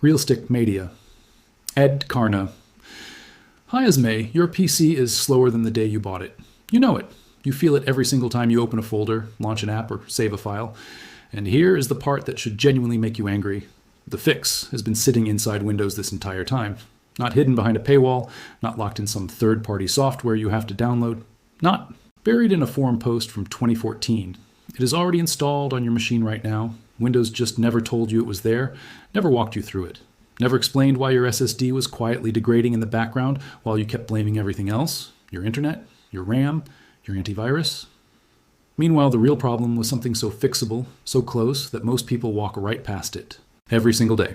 Realstick Media. Ed Karna. Hi Esme, your PC is slower than the day you bought it. You know it. You feel it every single time you open a folder, launch an app, or save a file. And here is the part that should genuinely make you angry. The fix has been sitting inside Windows this entire time. Not hidden behind a paywall, not locked in some third-party software you have to download. Not buried in a forum post from 2014. It is already installed on your machine right now. Windows just never told you it was there, never walked you through it. Never explained why your SSD was quietly degrading in the background while you kept blaming everything else. Your internet, your RAM, your antivirus. Meanwhile, the real problem was something so fixable, so close, that most people walk right past it. Every single day.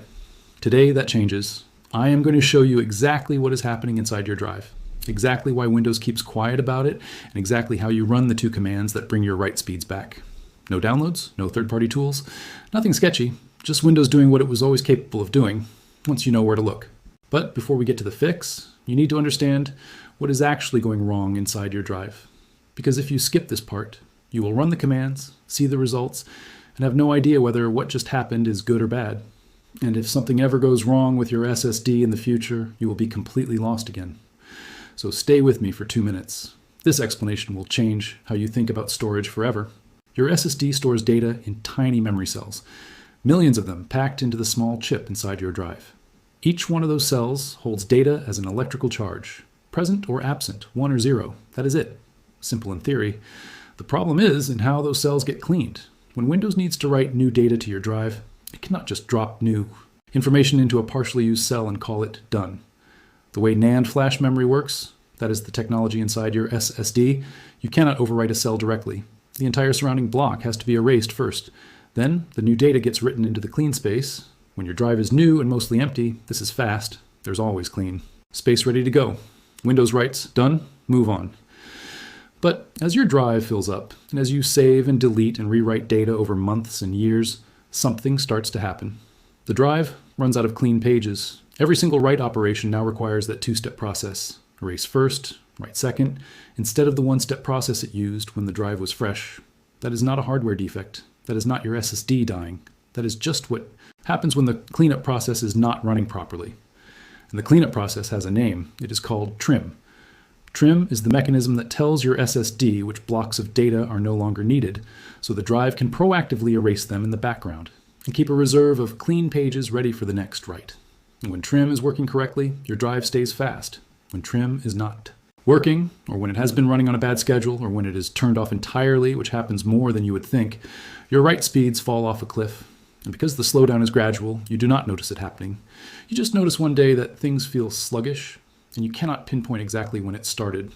Today, that changes. I am going to show you exactly what is happening inside your drive. Exactly why Windows keeps quiet about it, and exactly how you run the two commands that bring your write speeds back. No downloads, no third-party tools, nothing sketchy, just Windows doing what it was always capable of doing, once you know where to look. But before we get to the fix, you need to understand what is actually going wrong inside your drive. Because if you skip this part, you will run the commands, see the results, and have no idea whether what just happened is good or bad. And if something ever goes wrong with your SSD in the future, you will be completely lost again. So stay with me for 2 minutes. This explanation will change how you think about storage forever. Your SSD stores data in tiny memory cells, millions of them packed into the small chip inside your drive. Each one of those cells holds data as an electrical charge, present or absent, 1 or 0. That is it. Simple in theory. The problem is in how those cells get cleaned. When Windows needs to write new data to your drive, it cannot just drop new information into a partially used cell and call it done. The way NAND flash memory works, that is the technology inside your SSD, you cannot overwrite a cell directly. The entire surrounding block has to be erased first. Then, the new data gets written into the clean space. When your drive is new and mostly empty, this is fast. There's always clean. Space ready to go. Windows writes, done, move on. But as your drive fills up, and as you save and delete and rewrite data over months and years, something starts to happen. The drive runs out of clean pages. Every single write operation now requires that two-step process. Erase first, write second, instead of the one-step process it used when the drive was fresh. That is not a hardware defect. That is not your SSD dying. That is just what happens when the cleanup process is not running properly. And the cleanup process has a name. It is called trim. Trim is the mechanism that tells your SSD which blocks of data are no longer needed, so the drive can proactively erase them in the background and keep a reserve of clean pages ready for the next write. And when trim is working correctly, your drive stays fast. When trim is not working, or when it has been running on a bad schedule, or when it is turned off entirely, which happens more than you would think, your write speeds fall off a cliff. And because the slowdown is gradual, you do not notice it happening. You just notice one day that things feel sluggish, and you cannot pinpoint exactly when it started.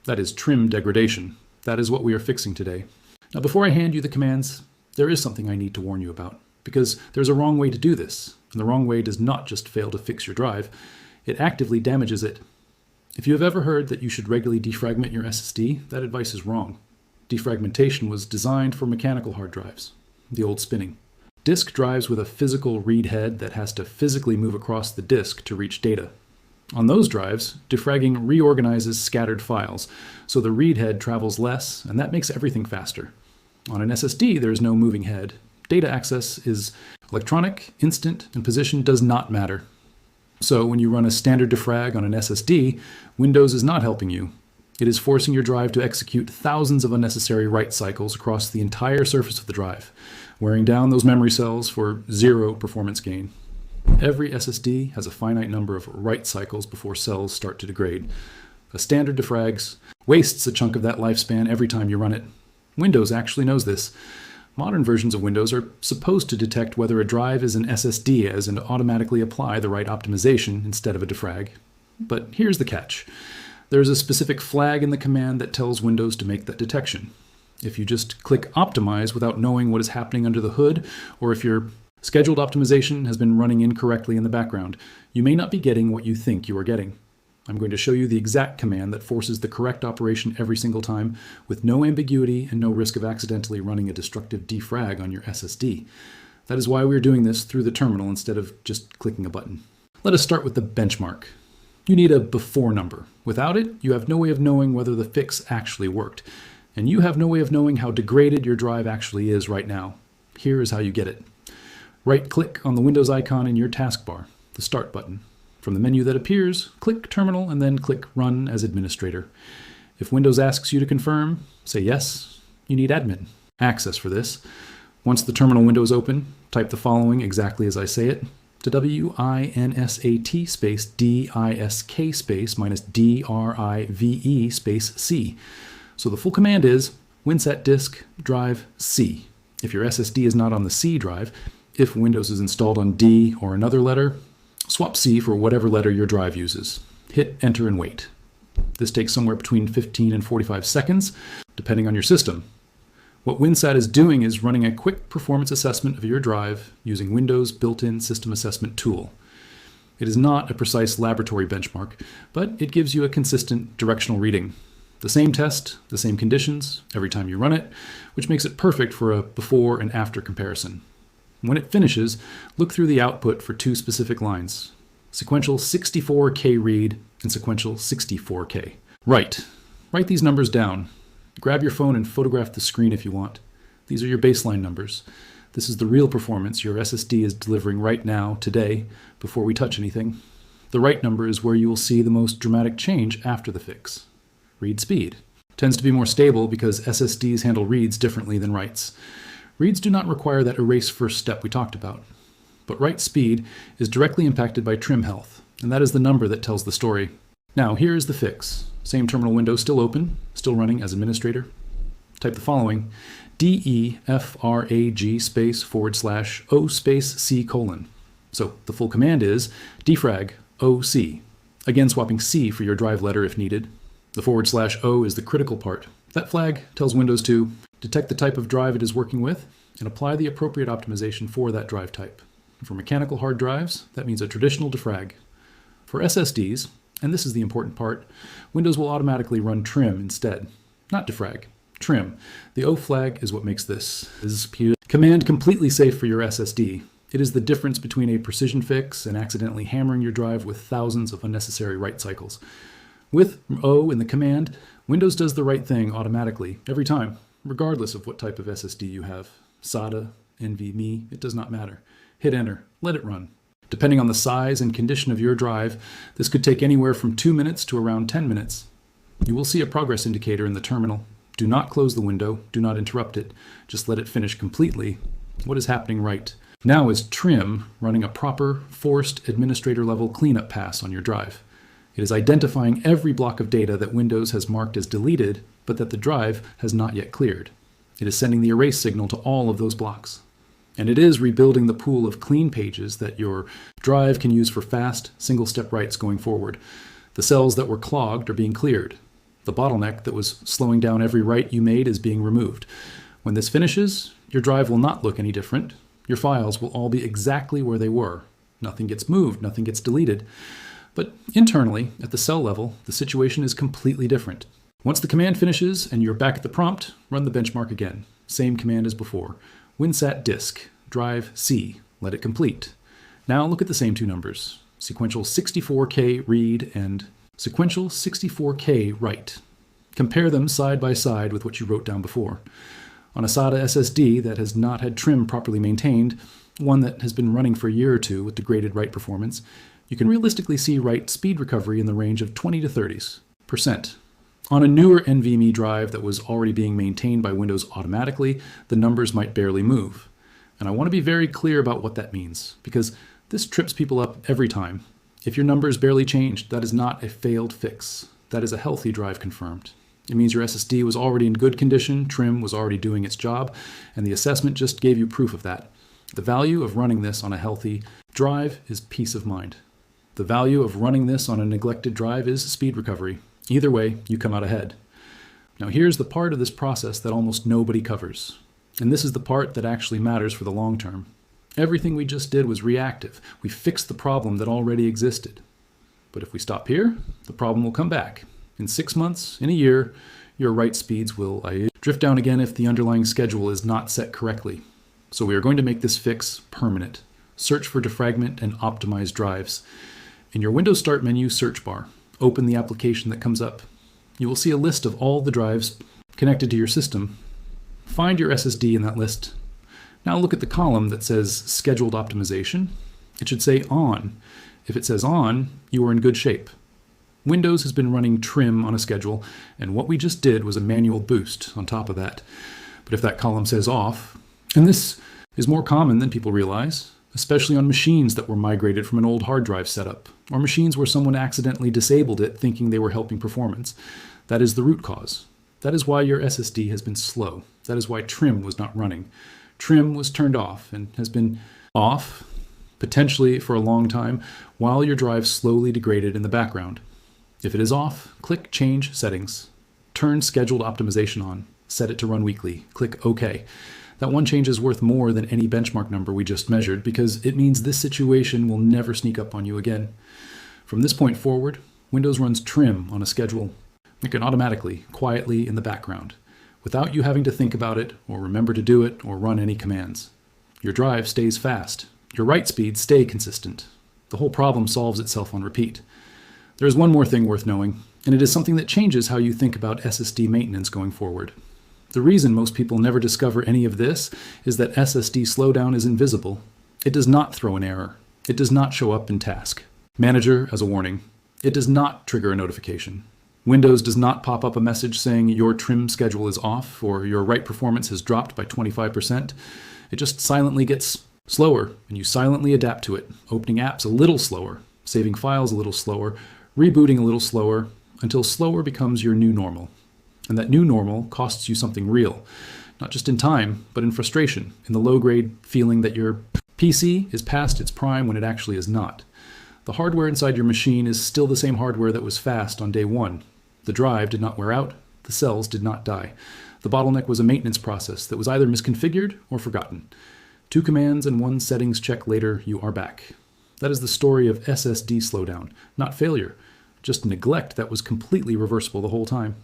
That is trim degradation. That is what we are fixing today. Now, before I hand you the commands, there is something I need to warn you about, because there's a wrong way to do this, and the wrong way does not just fail to fix your drive, it actively damages it. If you have ever heard that you should regularly defragment your SSD, that advice is wrong. Defragmentation was designed for mechanical hard drives, the old spinning. Disk drives with a physical read head that has to physically move across the disk to reach data. On those drives, defragging reorganizes scattered files, so the read head travels less, and that makes everything faster. On an SSD, there is no moving head. Data access is electronic, instant, and position does not matter. So when you run a standard defrag on an SSD, Windows is not helping you. It is forcing your drive to execute thousands of unnecessary write cycles across the entire surface of the drive, wearing down those memory cells for 0 performance gain. Every SSD has a finite number of write cycles before cells start to degrade. A standard defrags wastes a chunk of that lifespan every time you run it. Windows actually knows this. Modern versions of Windows are supposed to detect whether a drive is an SSD as and automatically apply the right optimization instead of a defrag. But here's the catch. There's a specific flag in the command that tells Windows to make that detection. If you just click optimize without knowing what is happening under the hood, or if your scheduled optimization has been running incorrectly in the background, you may not be getting what you think you are getting. I'm going to show you the exact command that forces the correct operation every single time with no ambiguity and no risk of accidentally running a destructive defrag on your SSD. That is why we are doing this through the terminal instead of just clicking a button. Let us start with the benchmark. You need a before number. Without it, you have no way of knowing whether the fix actually worked. And you have no way of knowing how degraded your drive actually is right now. Here is how you get it. Right-click on the Windows icon in your taskbar, the Start button. From the menu that appears, click Terminal and then click Run as Administrator. If Windows asks you to confirm, say yes. You need admin access for this. Once the terminal window is open, type the following exactly as I say it, to WINSAT space DISK space minus DRIVE space C. So the full command is WinSat disk drive C. If your SSD is not on the C drive, if Windows is installed on D or another letter, swap C for whatever letter your drive uses. Hit enter and wait. This takes somewhere between 15 and 45 seconds, depending on your system. What WinSat is doing is running a quick performance assessment of your drive using Windows' built-in system assessment tool. It is not a precise laboratory benchmark, but it gives you a consistent directional reading. The same test, the same conditions, every time you run it, which makes it perfect for a before and after comparison. When it finishes, look through the output for two specific lines, sequential 64K read and sequential 64K. Write these numbers down. Grab your phone and photograph the screen if you want. These are your baseline numbers. This is the real performance your SSD is delivering right now, today, before we touch anything. The write number is where you will see the most dramatic change after the fix. Read speed tends to be more stable because SSDs handle reads differently than writes. Reads do not require that erase first step we talked about. But write speed is directly impacted by trim health, and that is the number that tells the story. Now, here is the fix. Same terminal window still open, still running as administrator. Type the following, DEFRAG space / O space C colon. So the full command is defrag OC. Again, swapping C for your drive letter if needed. The / O is the critical part. That flag tells Windows to detect the type of drive it is working with and apply the appropriate optimization for that drive type. For mechanical hard drives, that means a traditional defrag. For SSDs, and this is the important part, Windows will automatically run trim instead. Not defrag, trim. The O flag is what makes this command completely safe for your SSD. It is the difference between a precision fix and accidentally hammering your drive with thousands of unnecessary write cycles. With O in the command, Windows does the right thing automatically, every time, regardless of what type of SSD you have. SATA, NVMe, it does not matter. Hit enter, let it run. Depending on the size and condition of your drive, this could take anywhere from 2 minutes to around 10 minutes. You will see a progress indicator in the terminal. Do not close the window, do not interrupt it, just let it finish completely. What is happening right now is trim running a proper, forced administrator level cleanup pass on your drive. It is identifying every block of data that Windows has marked as deleted, but that the drive has not yet cleared. It is sending the erase signal to all of those blocks. And it is rebuilding the pool of clean pages that your drive can use for fast, single-step writes going forward. The cells that were clogged are being cleared. The bottleneck that was slowing down every write you made is being removed. When this finishes, your drive will not look any different. Your files will all be exactly where they were. Nothing gets moved, nothing gets deleted. But internally, at the cell level, the situation is completely different. Once the command finishes and you're back at the prompt, run the benchmark again. Same command as before. WinSat disk, drive C, let it complete. Now look at the same two numbers, sequential 64K read and sequential 64K write. Compare them side by side with what you wrote down before. On a SATA SSD that has not had trim properly maintained, one that has been running for a year or two with degraded write performance, you can realistically see write speed recovery in the range of 20 to 30%. On a newer NVMe drive that was already being maintained by Windows automatically, the numbers might barely move. And I want to be very clear about what that means, because this trips people up every time. If your numbers barely changed, that is not a failed fix. That is a healthy drive confirmed. It means your SSD was already in good condition, trim was already doing its job, and the assessment just gave you proof of that. The value of running this on a healthy drive is peace of mind. The value of running this on a neglected drive is speed recovery. Either way, you come out ahead. Now here's the part of this process that almost nobody covers. And this is the part that actually matters for the long term. Everything we just did was reactive. We fixed the problem that already existed. But if we stop here, the problem will come back. In 6 months, in a year, your write speeds will drift down again if the underlying schedule is not set correctly. So we are going to make this fix permanent. Search for defragment and optimize drives. In your Windows Start menu search bar, open the application that comes up. You will see a list of all the drives connected to your system. Find your SSD in that list. Now look at the column that says scheduled optimization. It should say on. If it says on, you are in good shape. Windows has been running trim on a schedule, and what we just did was a manual boost on top of that. But if that column says off, and this is more common than people realize, especially on machines that were migrated from an old hard drive setup, or machines where someone accidentally disabled it thinking they were helping performance. That is the root cause. That is why your SSD has been slow. That is why trim was not running. Trim was turned off and has been off, potentially for a long time, while your drive slowly degraded in the background. If it is off, click Change Settings. Turn Scheduled Optimization on. Set it to run weekly. Click OK. That one change is worth more than any benchmark number we just measured because it means this situation will never sneak up on you again. From this point forward, Windows runs trim on a schedule. It can automatically, quietly in the background, without you having to think about it or remember to do it or run any commands. Your drive stays fast. Your write speeds stay consistent. The whole problem solves itself on repeat. There is one more thing worth knowing, and it is something that changes how you think about SSD maintenance going forward. The reason most people never discover any of this is that SSD slowdown is invisible. It does not throw an error. It does not show up in Task Manager as a warning. It does not trigger a notification. Windows does not pop up a message saying your trim schedule is off or your write performance has dropped by 25%. It just silently gets slower, and you silently adapt to it, opening apps a little slower, saving files a little slower, rebooting a little slower, until slower becomes your new normal. And that new normal costs you something real, not just in time, but in frustration, in the low-grade feeling that your PC is past its prime when it actually is not. The hardware inside your machine is still the same hardware that was fast on day one. The drive did not wear out, the cells did not die. The bottleneck was a maintenance process that was either misconfigured or forgotten. 2 commands and 1 settings check later, you are back. That is the story of SSD slowdown, not failure, just neglect that was completely reversible the whole time.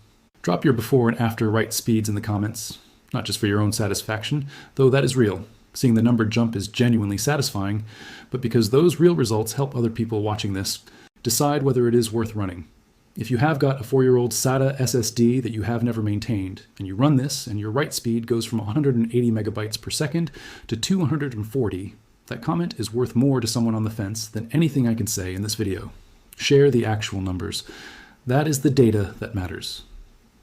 Drop your before and after write speeds in the comments, not just for your own satisfaction, though that is real. Seeing the number jump is genuinely satisfying, but because those real results help other people watching this decide whether it is worth running. If you have got a 4-year-old SATA SSD that you have never maintained, and you run this and your write speed goes from 180 megabytes per second to 240, that comment is worth more to someone on the fence than anything I can say in this video. Share the actual numbers. That is the data that matters.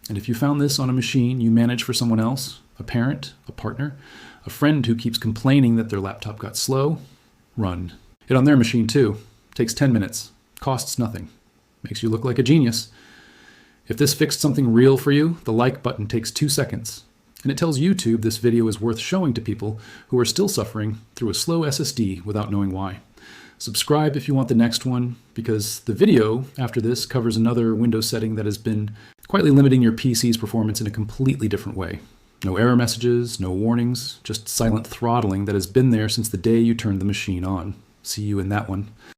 And if you found this on a machine you manage for someone else, a parent, a partner, a friend who keeps complaining that their laptop got slow, run. It on their machine too. Takes 10 minutes. Costs nothing. Makes you look like a genius. If this fixed something real for you, the like button takes 2 seconds. And it tells YouTube this video is worth showing to people who are still suffering through a slow SSD without knowing why. Subscribe if you want the next one, because the video after this covers another Windows setting that has been quietly limiting your PC's performance in a completely different way. No error messages, no warnings, just silent throttling that has been there since the day you turned the machine on. See you in that one.